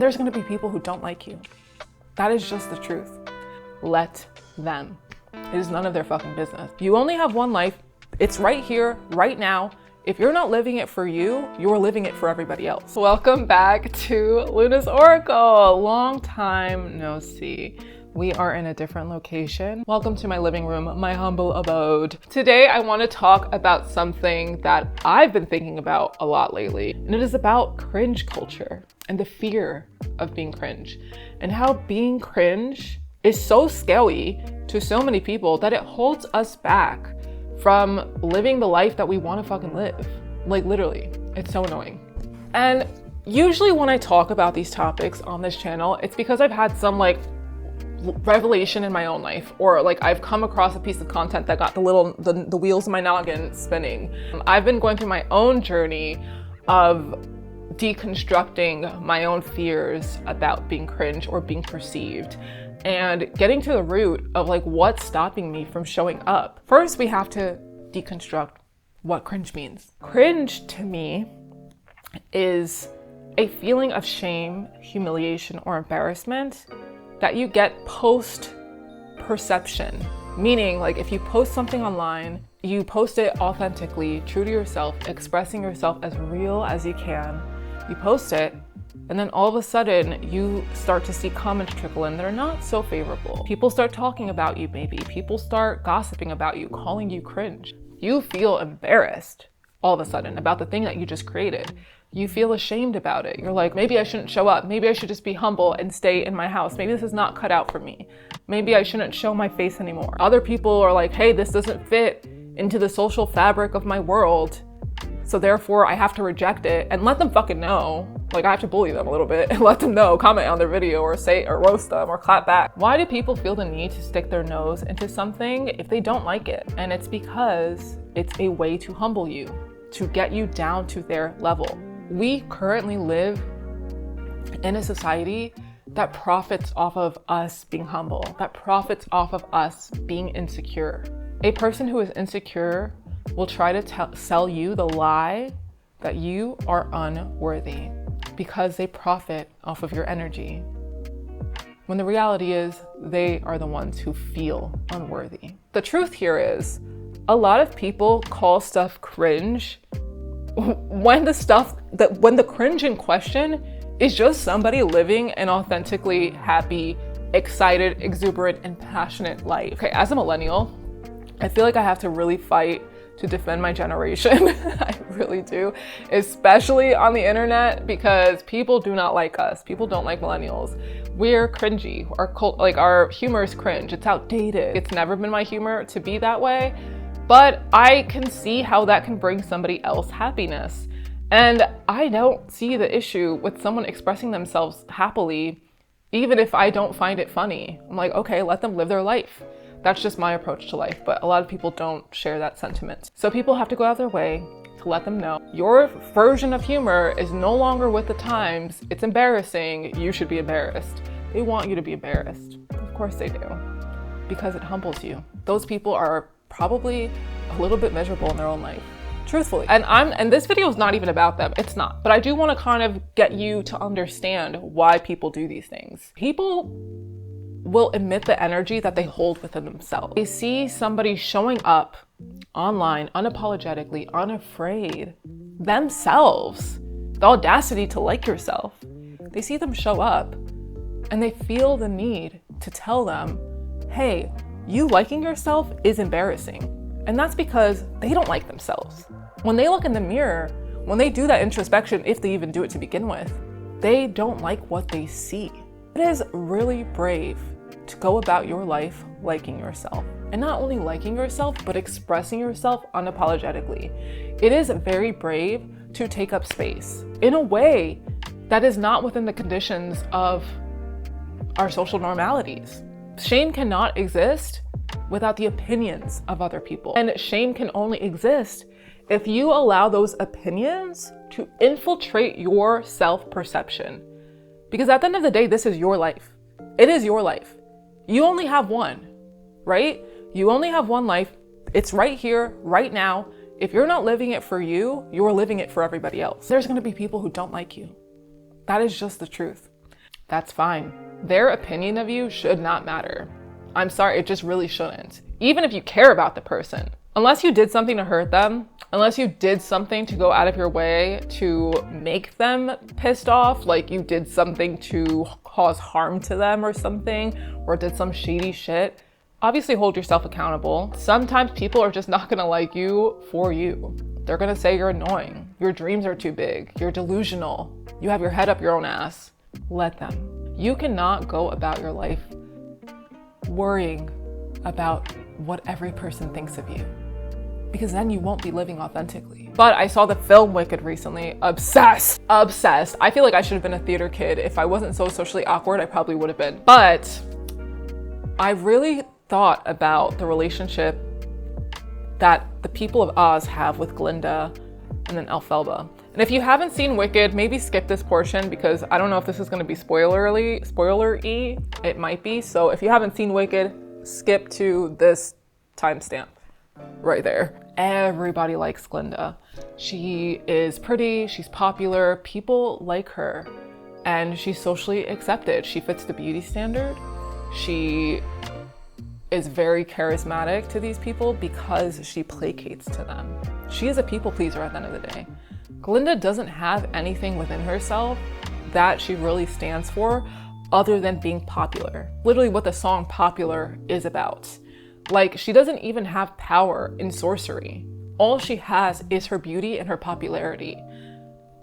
There's gonna be people who don't like you. That is just the truth. Let them. It is none of their fucking business. You only have one life. It's right here, right now. If you're not living it for you, you're living it for everybody else. Welcome back to Luna's Oracle. Long time no see. We are in a different location. Welcome to my living room, my humble abode. Today, I want to talk about something that I've been thinking about a lot lately, and it is about cringe culture and the fear of being cringe, and how being cringe is so scary to so many people that it holds us back from living the life that we want to fucking live. Like literally, it's so annoying. And usually when I talk about these topics on this channel, it's because I've had some revelation in my own life, or I've come across a piece of content that got the wheels of my noggin spinning. I've been going through my own journey of deconstructing my own fears about being cringe or being perceived, and getting to the root of what's stopping me from showing up. First, we have to deconstruct what cringe means. Cringe to me is a feeling of shame, humiliation, or embarrassment that you get post-perception. Meaning, if you post something online, you post it authentically, true to yourself, expressing yourself as real as you can. You post it, and then all of a sudden, you start to see comments trickle in that are not so favorable. People start talking about you, maybe. People start gossiping about you, calling you cringe. You feel embarrassed all of a sudden about the thing that you just created. You feel ashamed about it. You're like, maybe I shouldn't show up. Maybe I should just be humble and stay in my house. Maybe this is not cut out for me. Maybe I shouldn't show my face anymore. Other people are like, hey, this doesn't fit into the social fabric of my world, so therefore I have to reject it, and let them fucking know. I have to bully them a little bit and let them know, comment on their video or say or roast them or clap back. Why do people feel the need to stick their nose into something if they don't like it? And it's because it's a way to humble you, to get you down to their level. We currently live in a society that profits off of us being humble, that profits off of us being insecure. A person who is insecure will try to sell you the lie that you are unworthy because they profit off of your energy, when the reality is they are the ones who feel unworthy. The truth here is, a lot of people call stuff cringe when the cringe in question is just somebody living an authentically happy, excited, exuberant, and passionate life. Okay, as a millennial, I feel like I have to really fight to defend my generation. I really do, especially on the internet, because people do not like us. People don't like millennials. We're cringy. Our humor is cringe. It's outdated. It's never been my humor to be that way, but I can see how that can bring somebody else happiness. And I don't see the issue with someone expressing themselves happily, even if I don't find it funny. I'm like, okay, let them live their life. That's just my approach to life, but a lot of people don't share that sentiment. So people have to go out their way to let them know your version of humor is no longer with the times. It's embarrassing. You should be embarrassed. They want you to be embarrassed. Of course they do, because it humbles you. Those people are probably a little bit miserable in their own life, truthfully. And this video is not even about them. It's not. But I do want to kind of get you to understand why people do these things. People will emit the energy that they hold within themselves. They see somebody showing up online unapologetically, unafraid, themselves, the audacity to like yourself. They see them show up and they feel the need to tell them, hey, you liking yourself is embarrassing. And that's because they don't like themselves. When they look in the mirror, when they do that introspection, if they even do it to begin with, they don't like what they see. It is really brave to go about your life liking yourself. And not only liking yourself, but expressing yourself unapologetically. It is very brave to take up space in a way that is not within the conditions of our social normalities. Shame cannot exist without the opinions of other people. And shame can only exist if you allow those opinions to infiltrate your self-perception. Because at the end of the day, this is your life. It is your life. You only have one, right? You only have one life. It's right here, right now. If you're not living it for you, you're living it for everybody else. There's gonna be people who don't like you. That is just the truth. that's fine. Their opinion of you should not matter. I'm sorry, it just really shouldn't. Even if you care about the person. Unless you did something to hurt them, unless you did something to go out of your way to make them pissed off, like you did something to cause harm to them or something, or did some shady shit, obviously hold yourself accountable. Sometimes people are just not gonna like you for you. They're gonna say you're annoying, your dreams are too big, you're delusional, you have your head up your own ass. Let them. You cannot go about your life worrying about what every person thinks of you, because then you won't be living authentically. But I saw the film Wicked recently. Obsessed. I feel like I should have been a theater kid. If I wasn't so socially awkward, I probably would have been. But I really thought about the relationship that the people of Oz have with Glinda and then Elphaba. And if you haven't seen Wicked, maybe skip this portion, because I don't know if this is going to be spoiler-y. It might be. So if you haven't seen Wicked, skip to this timestamp right there. Everybody likes Glinda. She is pretty, she's popular, people like her, and she's socially accepted. She fits the beauty standard. She is very charismatic to these people because she placates to them. She is a people pleaser at the end of the day. Glinda doesn't have anything within herself that she really stands for other than being popular. Literally what the song Popular is about. Like, she doesn't even have power in sorcery. All she has is her beauty and her popularity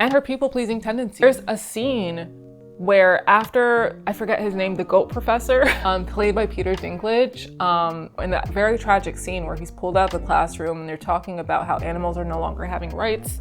and her people-pleasing tendencies. There's a scene where after, I forget his name, the goat professor, played by Peter Dinklage, in that very tragic scene where he's pulled out of the classroom and they're talking about how animals are no longer having rights,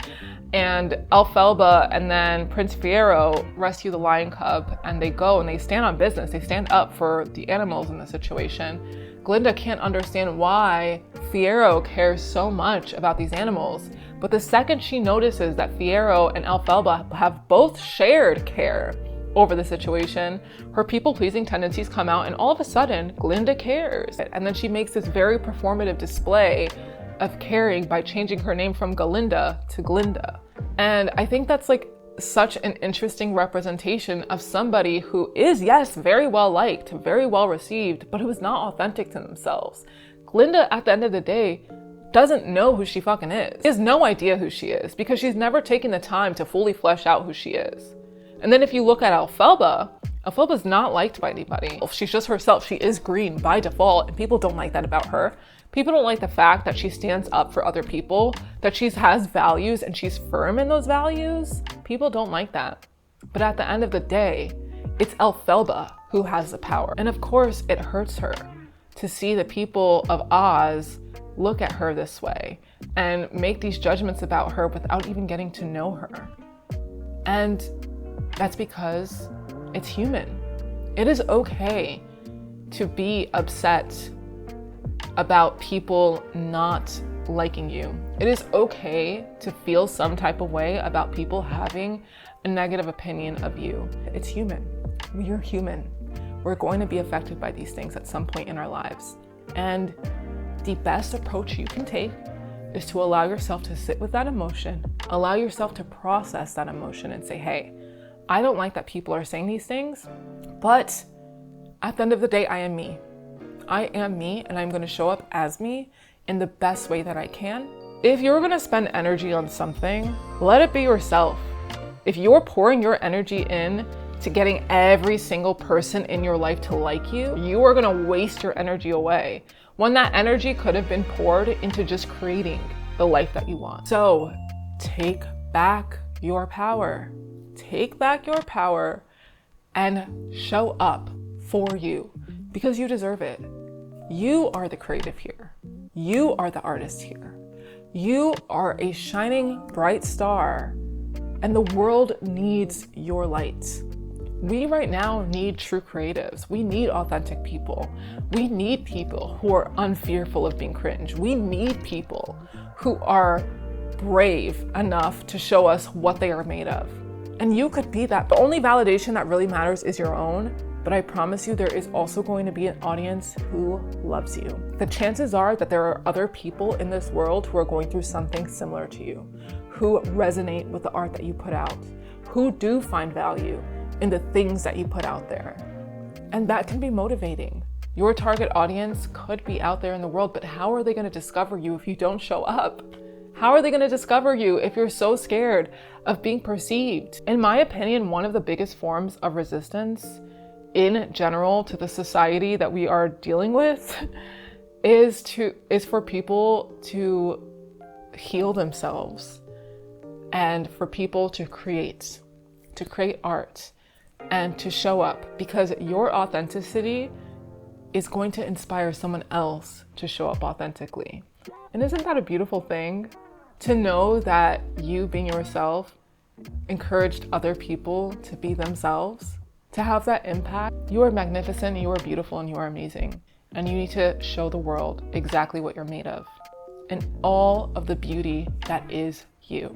and Elphaba and then Prince Fiero rescue the lion cub, and they go and they stand on business. They stand up for the animals in the situation. Glinda can't understand why Fiero cares so much about these animals. But the second she notices that Fiero and Elphaba have both shared care over the situation, her people-pleasing tendencies come out, and all of a sudden, Glinda cares. And then she makes this very performative display of caring by changing her name from Galinda to Glinda. And I think that's like such an interesting representation of somebody who is, yes, very well liked, very well received, but who is not authentic to themselves. Glinda, at the end of the day, doesn't know who she fucking is. She has no idea who she is because she's never taken the time to fully flesh out who she is. And then if you look at Elphaba's not liked by anybody. She's just herself. She is green by default, and people don't like that about her. People don't like the fact that she stands up for other people, that she has values and she's firm in those values. People don't like that. But at the end of the day, it's Elphaba who has the power. And of course, it hurts her to see the people of Oz look at her this way and make these judgments about her without even getting to know her. And that's because it's human. It is okay to be upset about people not liking you. It is okay to feel some type of way about people having a negative opinion of you. It's human. We're human. We're going to be affected by these things at some point in our lives. And the best approach you can take is to allow yourself to sit with that emotion, allow yourself to process that emotion and say, hey, I don't like that people are saying these things, but at the end of the day, I am me. I am me, and I'm going to show up as me in the best way that I can. If you're going to spend energy on something, let it be yourself. If you're pouring your energy in to getting every single person in your life to like you, you are going to waste your energy away when that energy could have been poured into just creating the life that you want. So take back your power. Take back your power and show up for you because you deserve it. You are the creative here. You are the artist here. You are a shining bright star, and the world needs your light. We right now need true creatives. We need authentic people. We need people who are unfearful of being cringe. We need people who are brave enough to show us what they are made of. And you could be that. The only validation that really matters is your own. But I promise you, there is also going to be an audience who loves you. The chances are that there are other people in this world who are going through something similar to you, who resonate with the art that you put out, who do find value in the things that you put out there. And that can be motivating. Your target audience could be out there in the world, but how are they going to discover you if you don't show up? How are they going to discover you if you're so scared of being perceived? In my opinion, one of the biggest forms of resistance in general to the society that we are dealing with is for people to heal themselves and for people to create art and to show up, because your authenticity is going to inspire someone else to show up authentically. And isn't that a beautiful thing? To know that you being yourself encouraged other people to be themselves, to have that impact. You are magnificent, you are beautiful, and you are amazing. And you need to show the world exactly what you're made of and all of the beauty that is you.